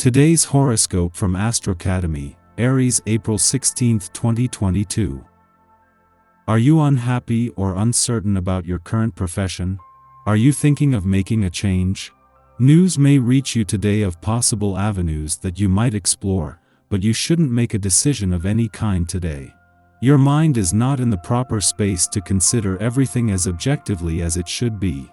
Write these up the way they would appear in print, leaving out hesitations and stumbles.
Today's horoscope from Astrocademy, Aries, April 16, 2022. Are you unhappy or uncertain about your current profession? Are you thinking of making a change? News may reach you today of possible avenues that you might explore, but you shouldn't make a decision of any kind today. Your mind is not in the proper space to consider everything as objectively as it should be.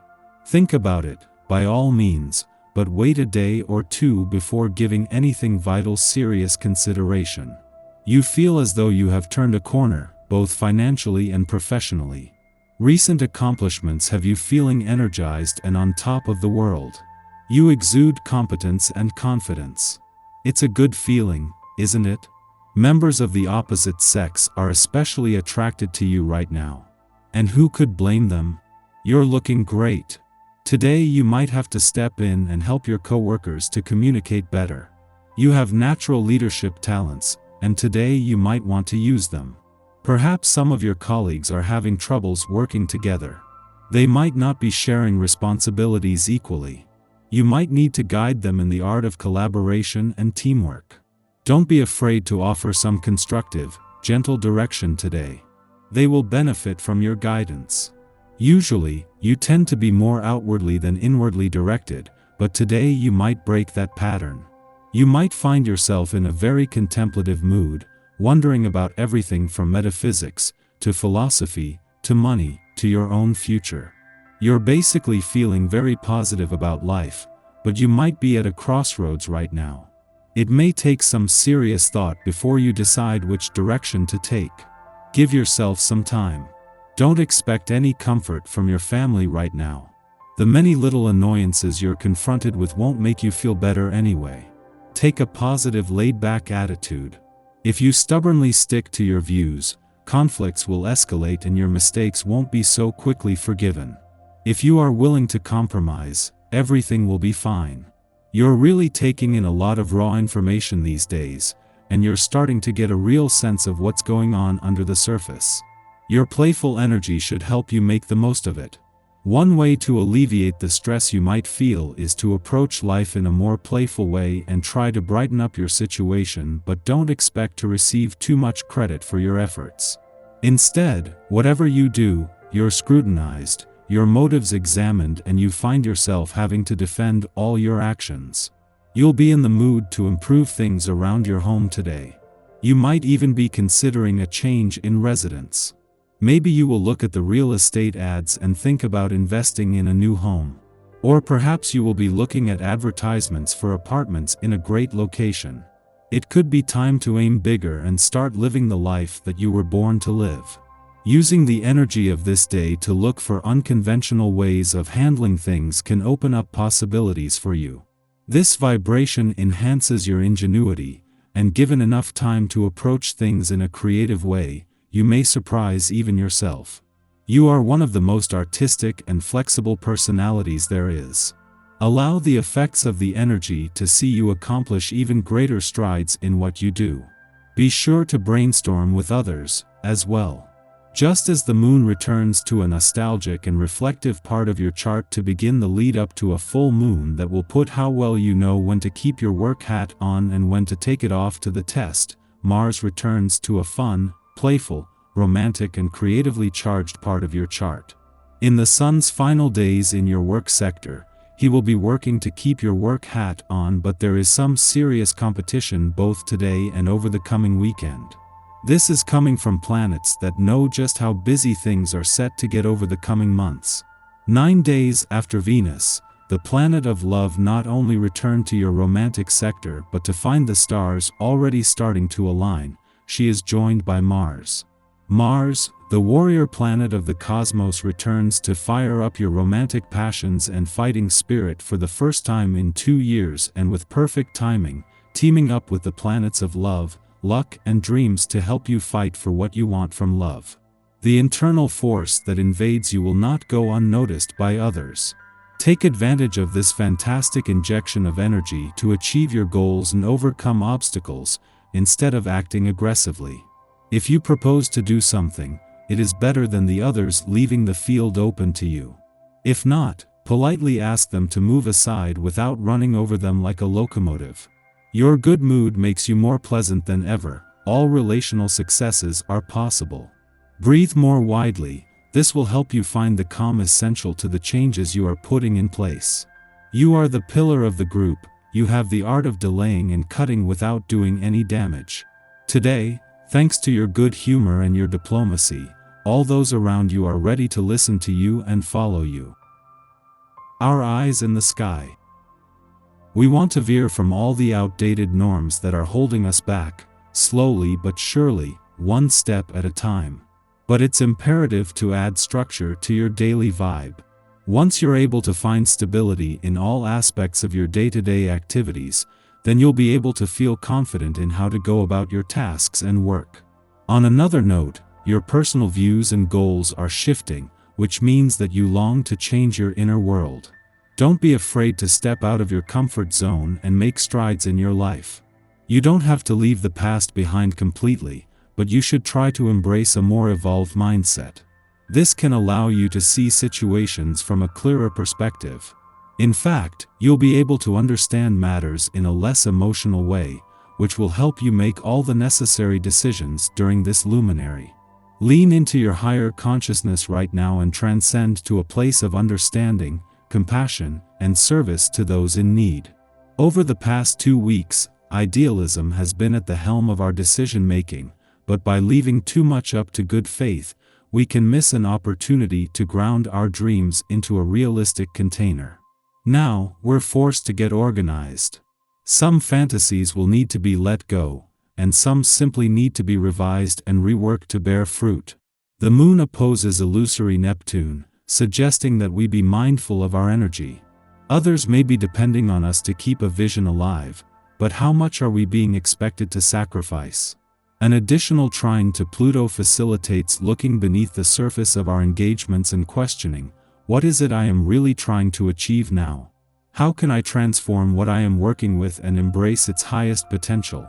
Think about it, by all means, but wait a day or two before giving anything vital serious consideration. You feel as though you have turned a corner, both financially and professionally. Recent accomplishments have you feeling energized and on top of the world. You exude competence and confidence. It's a good feeling, isn't it? Members of the opposite sex are especially attracted to you right now. And who could blame them? You're looking great. Today you might have to step in and help your coworkers to communicate better. You have natural leadership talents, and today you might want to use them. Perhaps some of your colleagues are having troubles working together. They might not be sharing responsibilities equally. You might need to guide them in the art of collaboration and teamwork. Don't be afraid to offer some constructive, gentle direction today. They will benefit from your guidance. Usually, you tend to be more outwardly than inwardly directed, but today you might break that pattern. You might find yourself in a very contemplative mood, wondering about everything from metaphysics, to philosophy, to money, to your own future. You're basically feeling very positive about life, but you might be at a crossroads right now. It may take some serious thought before you decide which direction to take. Give yourself some time. Don't expect any comfort from your family right now. The many little annoyances you're confronted with won't make you feel better anyway. Take a positive, laid-back attitude. If you stubbornly stick to your views, conflicts will escalate and your mistakes won't be so quickly forgiven. If you are willing to compromise, everything will be fine. You're really taking in a lot of raw information these days, and you're starting to get a real sense of what's going on under the surface. Your playful energy should help you make the most of it. One way to alleviate the stress you might feel is to approach life in a more playful way and try to brighten up your situation, but don't expect to receive too much credit for your efforts. Instead, whatever you do, you're scrutinized, your motives examined, and you find yourself having to defend all your actions. You'll be in the mood to improve things around your home today. You might even be considering a change in residence. Maybe you will look at the real estate ads and think about investing in a new home. Or perhaps you will be looking at advertisements for apartments in a great location. It could be time to aim bigger and start living the life that you were born to live. Using the energy of this day to look for unconventional ways of handling things can open up possibilities for you. This vibration enhances your ingenuity, and given enough time to approach things in a creative way, you may surprise even yourself. You are one of the most artistic and flexible personalities there is. Allow the effects of the energy to see you accomplish even greater strides in what you do. Be sure to brainstorm with others, as well. Just as the moon returns to a nostalgic and reflective part of your chart to begin the lead up to a full moon that will put how well you know when to keep your work hat on and when to take it off to the test, Mars returns to a fun, playful, romantic and creatively charged part of your chart. In the sun's final days in your work sector, he will be working to keep your work hat on, but there is some serious competition both today and over the coming weekend. This is coming from planets that know just how busy things are set to get over the coming months. 9 days after Venus, the planet of love not only returned to your romantic sector but to find the stars already starting to align, she is joined by Mars. Mars, the warrior planet of the cosmos, returns to fire up your romantic passions and fighting spirit for the first time in 2 years, and with perfect timing, teaming up with the planets of love, luck and dreams to help you fight for what you want from love. The internal force that invades you will not go unnoticed by others. Take advantage of this fantastic injection of energy to achieve your goals and overcome obstacles, instead of acting aggressively. If you propose to do something, it is better than the others leaving the field open to you. If not, politely ask them to move aside without running over them like a locomotive. Your good mood makes you more pleasant than ever. All relational successes are possible. Breathe more widely. This will help you find the calm essential to the changes you are putting in place. You are the pillar of the group. You have the art of delaying and cutting without doing any damage. Today, thanks to your good humor and your diplomacy, all those around you are ready to listen to you and follow you. Our eyes in the sky. We want to veer from all the outdated norms that are holding us back, slowly but surely, one step at a time. But it's imperative to add structure to your daily vibe. Once you're able to find stability in all aspects of your day-to-day activities, then you'll be able to feel confident in how to go about your tasks and work. On another note, your personal views and goals are shifting, which means that you long to change your inner world. Don't be afraid to step out of your comfort zone and make strides in your life. You don't have to leave the past behind completely, but you should try to embrace a more evolved mindset. This can allow you to see situations from a clearer perspective. In fact, you'll be able to understand matters in a less emotional way, which will help you make all the necessary decisions during this luminary. Lean into your higher consciousness right now and transcend to a place of understanding, compassion, and service to those in need. Over the past 2 weeks, idealism has been at the helm of our decision-making, but by leaving too much up to good faith, we can miss an opportunity to ground our dreams into a realistic container. Now, we're forced to get organized. Some fantasies will need to be let go, and some simply need to be revised and reworked to bear fruit. The moon opposes illusory Neptune, suggesting that we be mindful of our energy. Others may be depending on us to keep a vision alive, but how much are we being expected to sacrifice? An additional trine to Pluto facilitates looking beneath the surface of our engagements and questioning, what is it I am really trying to achieve now? How can I transform what I am working with and embrace its highest potential?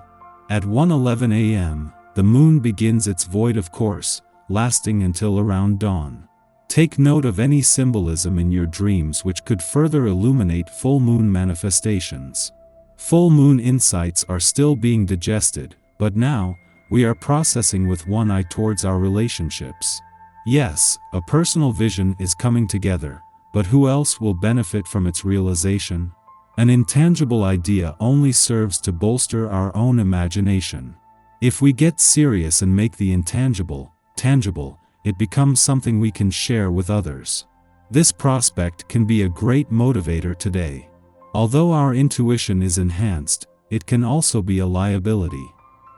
At 1:11 a.m., the moon begins its void of course, lasting until around dawn. Take note of any symbolism in your dreams which could further illuminate full moon manifestations. Full moon insights are still being digested, but now, we are processing with one eye towards our relationships. Yes, a personal vision is coming together, but who else will benefit from its realization? An intangible idea only serves to bolster our own imagination. If we get serious and make the intangible tangible, it becomes something we can share with others. This prospect can be a great motivator today. Although our intuition is enhanced, it can also be a liability.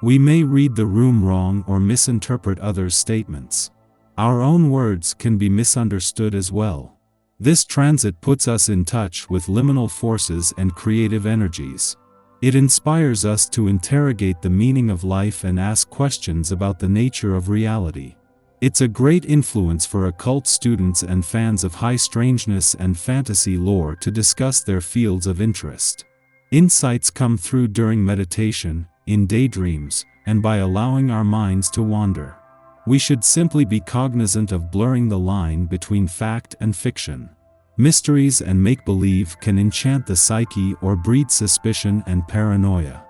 We may read the room wrong or misinterpret others' statements. Our own words can be misunderstood as well. This transit puts us in touch with liminal forces and creative energies. It inspires us to interrogate the meaning of life and ask questions about the nature of reality. It's a great influence for occult students and fans of high strangeness and fantasy lore to discuss their fields of interest. Insights come through during meditation, in daydreams, and by allowing our minds to wander. We should simply be cognizant of blurring the line between fact and fiction. Mysteries and make-believe can enchant the psyche or breed suspicion and paranoia.